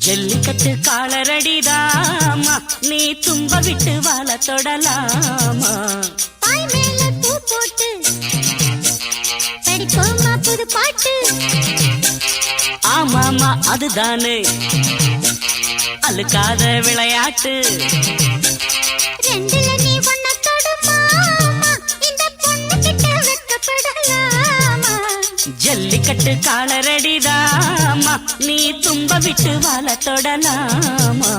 ஜல்லிக்கட்டு காலரடிதாமா, நீ தும்ப விட்டு வாழ தொடலாமா. பாய் மேல பூ போட்டு படிப்போமா புது பாட்டு. ஆமாமா அதுதானே அழுக்காத விளையாட்டு. ரெண்டுல நீ ஒன்ன தொடுமா, இந்த பொண்ணு கிட்ட வெட்கப்படலாமா. ஜல்லிக்கட்டு காலரடிதாமா, நீ தும்ப விட்டு வாழ தொடலாமா.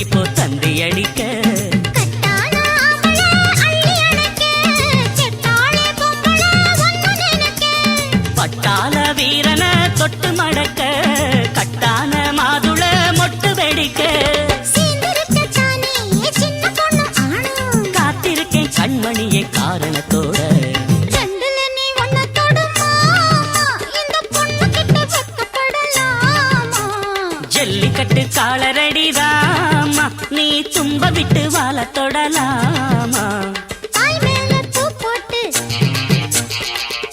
இப்போ தந்தி அடிக்க பட்டாள வீரன தொட்டு மடக்க, கட்டான மாதுள மொட்டு வெடிக்க. காத்திருக்கேன் கண்மணியே காரணத்தோட. ஜல்லிக்கட்டு காலரடிதாமா, நீ தும்ப விட்டு வாழ தொடலாமா. பாய் மேல பூ போட்டு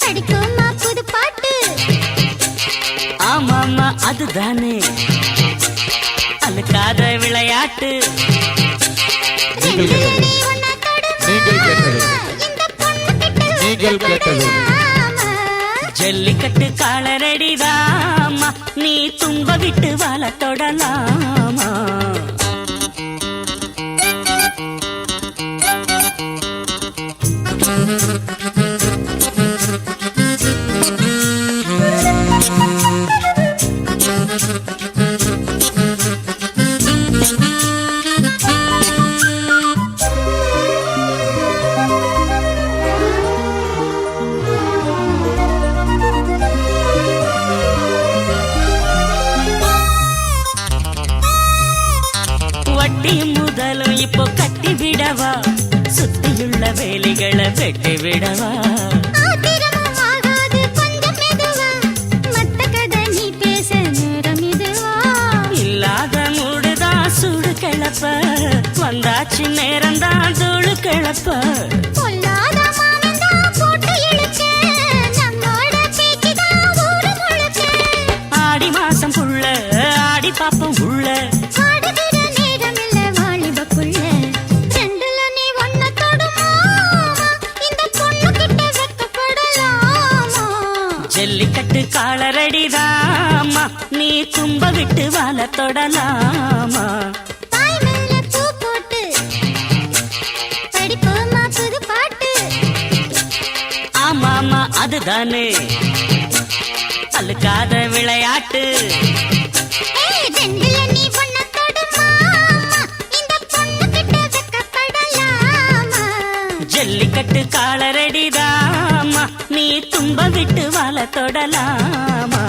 படிப்போமா புது பாட்டு. ஆமாமா அதுதானே அழுக்காத விளையாட்டு. நீங்கள் கேட்டது ஜல்லிக்கட்டு காலரடிதாமா, நீ தும்ப விட்டு வாழ தொடலாமா. வட்டி முதலும் இப்போ கட்டி விடவா, சுத்தியுள்ள வேலைகளை வெட்டி விடவா. இல்லாத மூடுதான் சூடு கிளப்ப, வந்தாச்சு நேரம்தான் தூளு கிளப்ப. ஆடி மாசம் புள்ள ஆடி பாப்போம் உள்ள. ஜல்லிக்கட்டு காலரடிதாமா, நீ தும்ப விட்டு வாழ தொடலாமா. பாய் மேல பூ போட்டு படிப்போமா புது பாட்டு. ஆமாமா அதுதானே அழுக்காத விளையாட்டு. ரெண்டுல நீ ஒன்ன தொடுமா, இந்த பொண்ணு கிட்ட வெட்கப்படலாமா. ஜல்லிக்கட்டு காலரடிதாமா, நீ தும்ப விட்டு வாழ தொடலாமா.